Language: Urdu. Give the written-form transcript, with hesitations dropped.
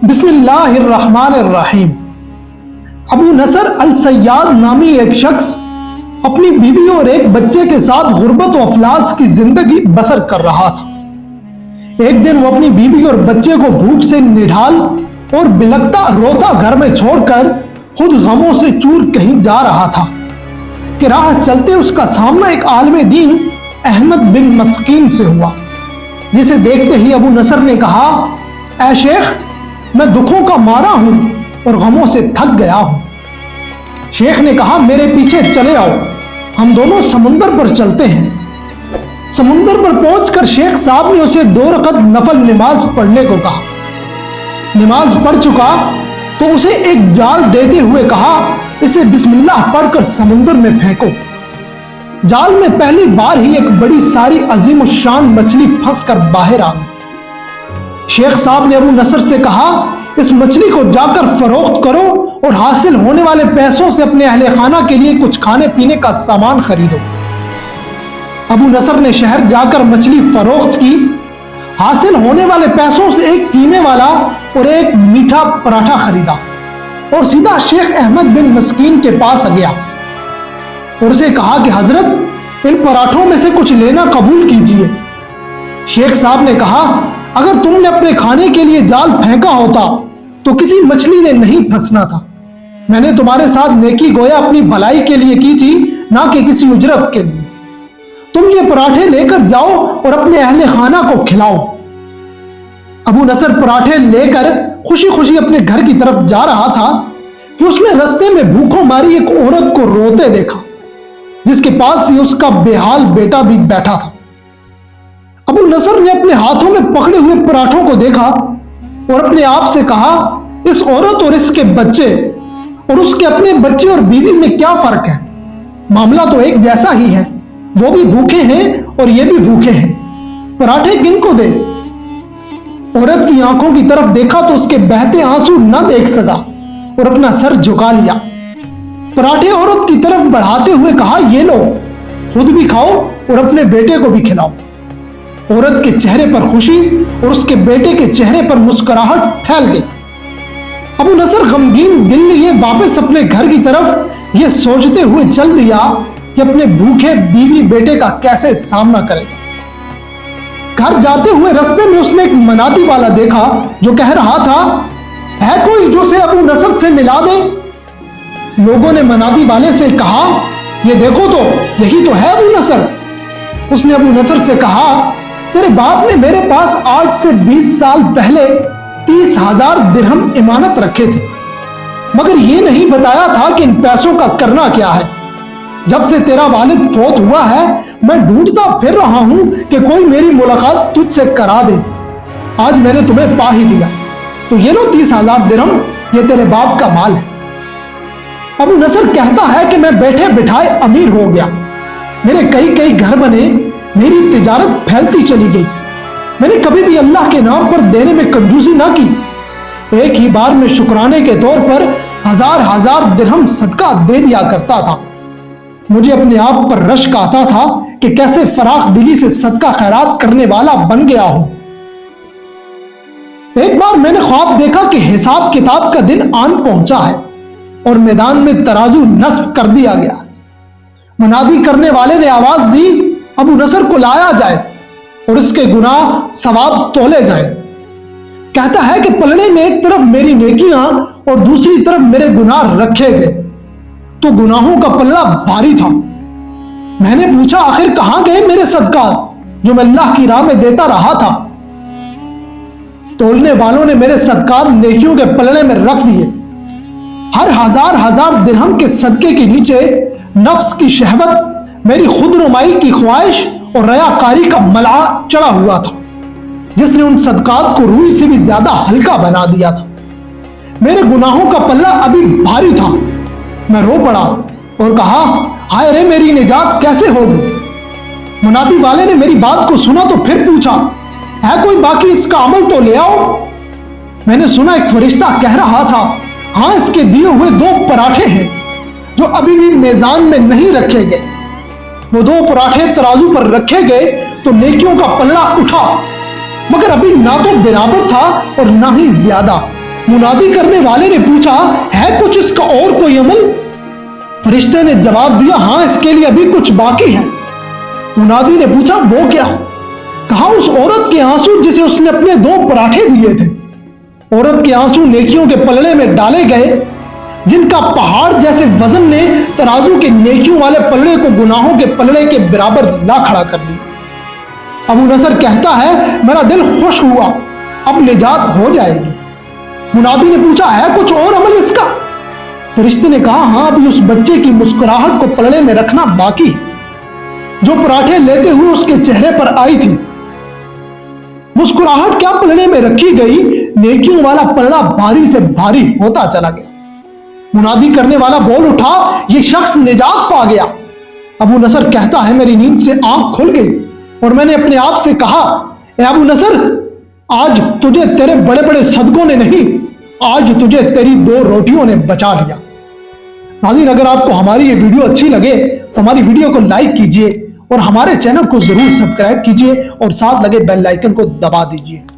بسم اللہ الرحمن الرحیم۔ ابو نصر السیاد نامی ایک شخص اپنی بیوی اور ایک بچے کے ساتھ غربت و افلاس کی زندگی بسر کر رہا تھا۔ ایک دن وہ اپنی بیوی اور بچے کو بھوک سے نڈھال اور بلکتا روتا گھر میں چھوڑ کر خود غموں سے چور کہیں جا رہا تھا کہ راہ چلتے اس کا سامنا ایک عالم دین احمد بن مسکین سے ہوا، جسے دیکھتے ہی ابو نصر نے کہا، اے شیخ، میں دکھوں کا مارا ہوں اور غموں سے تھک گیا ہوں۔ شیخ نے کہا، میرے پیچھے چلے آؤ، ہم دونوں سمندر پر چلتے ہیں۔ سمندر پر پہنچ کر شیخ صاحب نے اسے 2 رکعت نفل نماز پڑھنے کو کہا۔ نماز پڑھ چکا تو اسے ایک جال دیتے ہوئے کہا، اسے بسم اللہ پڑھ کر سمندر میں پھینکو۔ جال میں پہلی بار ہی ایک بڑی ساری عظیم الشان مچھلی پھنس کر باہر آ گئی۔ شیخ صاحب نے ابو نصر سے کہا، اس مچھلی کو جا کر فروخت کرو اور حاصل ہونے والے پیسوں سے اپنے اہل خانہ کے لیے کچھ کھانے پینے کا سامان خریدو۔ ابو نصر نے شہر جا کر مچھلی فروخت کی، حاصل ہونے والے پیسوں سے ایک قیمے والا اور ایک میٹھا پراٹھا خریدا اور سیدھا شیخ احمد بن مسکین کے پاس گیا اور اسے کہا کہ حضرت، ان پراٹھوں میں سے کچھ لینا قبول کیجیے۔ شیخ صاحب نے کہا، اگر تم نے اپنے کھانے کے لیے جال پھینکا ہوتا تو کسی مچھلی نے نہیں پھنسنا تھا۔ میں نے تمہارے ساتھ نیکی گویا اپنی بھلائی کے لیے کی تھی، نہ کہ کسی اجرت کے لیے۔ تم یہ پراٹھے لے کر جاؤ اور اپنے اہل خانہ کو کھلاؤ۔ ابو نصر پراٹھے لے کر خوشی خوشی اپنے گھر کی طرف جا رہا تھا کہ اس نے رستے میں بھوکوں ماری ایک عورت کو روتے دیکھا، جس کے پاس ہی اس کا بے حال بیٹا بھی بیٹھا تھا۔ ابو نصر نے اپنے ہاتھوں میں پکڑے ہوئے پراٹھوں کو دیکھا اور اپنے آپ سے کہا، اس عورت اور اس کے بچے اور اس کے اپنے بچے اور بیوی میں کیا فرق ہے؟ معاملہ تو ایک جیسا ہی ہے، وہ بھی بھوکے ہیں اور یہ بھی بھوکے ہیں، پراٹھے کن کو دے؟ عورت کی آنکھوں کی طرف دیکھا تو اس کے بہتے آنسو نہ دیکھ سکا اور اپنا سر جھکا لیا۔ پراٹھے عورت کی طرف بڑھاتے ہوئے کہا، یہ لو، خود بھی کھاؤ اور اپنے بیٹے کو بھی کھلاؤ۔ عورت کے چہرے پر خوشی اور اس کے بیٹے کے چہرے پر مسکراہٹ پھیل گئی۔ ابو نصر غمگین دل لیے واپس اپنے گھر کی طرف یہ سوچتے ہوئے چل دیا کہ اپنے بھوکے بیوی بیٹے کا کیسے سامنا کرے گا۔ گھر جاتے ہوئے رستے میں اس نے ایک منادی والا دیکھا جو کہہ رہا تھا، ہے کوئی جو اسے ابو نصر سے ملا دے؟ لوگوں نے منادی والے سے کہا، یہ دیکھو تو، یہی تو ہے ابو نصر۔ اس نے ابو نصر سے کہا، تیرے باپ نے میرے پاس آج سے 20 سال پہلے 30,000 درہم امانت رکھے تھے، مگر یہ نہیں بتایا تھا کہ ان پیسوں کا کرنا کیا ہے۔ جب سے تیرا والد فوت ہوا ہے میں ڈھونڈتا پھر رہا ہوں کہ کوئی میری ملاقات تجھ سے کرا دے۔ آج میں نے تمہیں پا ہی لیا، تو یہ لو 30,000 درہم، یہ تیرے باپ کا مال ہے۔ ابو نصر کہتا ہے کہ میں بیٹھے بٹھائے امیر ہو گیا، میرے کئی گھر بنے، میری تجارت پھیلتی چلی گئی، میں نے کبھی بھی اللہ کے نام پر دینے میں کنجوسی نہ کی، ایک ہی بار میں شکرانے کے طور پر 1000 درہم صدقہ دے دیا کرتا تھا۔ مجھے اپنے آپ پر رشک آتا تھا کہ کیسے فراخ دلی سے صدقہ خیرات کرنے والا بن گیا ہوں۔ ایک بار میں نے خواب دیکھا کہ حساب کتاب کا دن آن پہنچا ہے اور میدان میں ترازو نصب کر دیا گیا۔ منادی کرنے والے نے آواز دی، ابو نصر کو لایا جائے اور اس کے گناہ ثواب تولے جائیں۔ کہتا ہے کہ پلڑے میں ایک طرف میری نیکیاں اور دوسری طرف میرے گناہ رکھے گئے تو گناہوں کا پلڑا بھاری تھا۔ میں نے پوچھا، آخر کہاں گئے میرے صدقات جو میں اللہ کی راہ میں دیتا رہا تھا؟ تولنے والوں نے میرے صدقات نیکیوں کے پلڑے میں رکھ دیے۔ ہر 1000 درہم کے صدقے کے نیچے نفس کی شہوت، میری خود نمائی کی خواہش اور ریاکاری کا ملعہ چڑھا ہوا تھا، جس نے ان صدقات کو روئی سے بھی زیادہ ہلکا بنا دیا تھا۔ میرے گناہوں کا پلڑا ابھی بھاری تھا۔ میں رو پڑا اور کہا، ہائے رے، میری نجات کیسے ہوگی؟ منادی والے نے میری بات کو سنا تو پھر پوچھا، ہے کوئی باقی اس کا عمل تو لے آؤ۔ میں نے سنا ایک فرشتہ کہہ رہا تھا، ہاں، اس کے دیے ہوئے 2 پراٹھے ہیں جو ابھی بھی میزان میں نہیں رکھے گئے۔ وہ 2 پراٹھے ترازو پر رکھے گئے تو نیکیوں کا پلڑا اٹھا، مگر ابھی نہ تو برابر تھا اور نہ ہی زیادہ، منادی کرنے والے نے پوچھا ہے کچھ اس کا اور کوئی عمل؟ فرشتے نے جواب دیا ہاں اس کے لیے ابھی کچھ باقی ہے۔ منادی نے پوچھا وہ کیا؟ کہا اس عورت کے آنسو جسے اس نے اپنے 2 پراٹھے دیے تھے۔ عورت کے آنسو نیکیوں کے پلڑے میں ڈالے گئے جن کا پہاڑ جیسے وزن نے ترازو کے نیکیوں والے پلڑے کو گناہوں کے پلڑے کے برابر لا کھڑا کر دی۔ ابو نصر کہتا ہے میرا دل خوش ہوا، اب نجات ہو جائے گی۔ منادی نے پوچھا ہے کچھ اور عمل اس کا؟ فرشتے نے کہا ہاں ابھی اس بچے کی مسکراہٹ کو پلڑے میں رکھنا باقی ہے جو پراٹھے لیتے ہوئے اس کے چہرے پر آئی تھی۔ مسکراہٹ کیا پلڑے میں رکھی گئی، نیکیوں والا پلڑا بھاری سے بھاری ہوتا چلا گیا۔ منادی کرنے والا بول اٹھا یہ شخص نجات پا گیا۔ ابو نصر کہتا ہے میری نیند سے آنکھ کھل گئی اور میں نے اپنے آپ سے کہا اے ابو نصر آج تجھے تیرے بڑے بڑے صدقوں نے نہیں، آج تجھے تیری 2 روٹیوں نے بچا لیا۔ ناظرین اگر آپ کو ہماری یہ ویڈیو اچھی لگے تو ہماری ویڈیو کو لائک کیجئے اور ہمارے چینل کو ضرور سبسکرائب کیجئے اور ساتھ لگے بیل آئیکن کو دبا دیجئے۔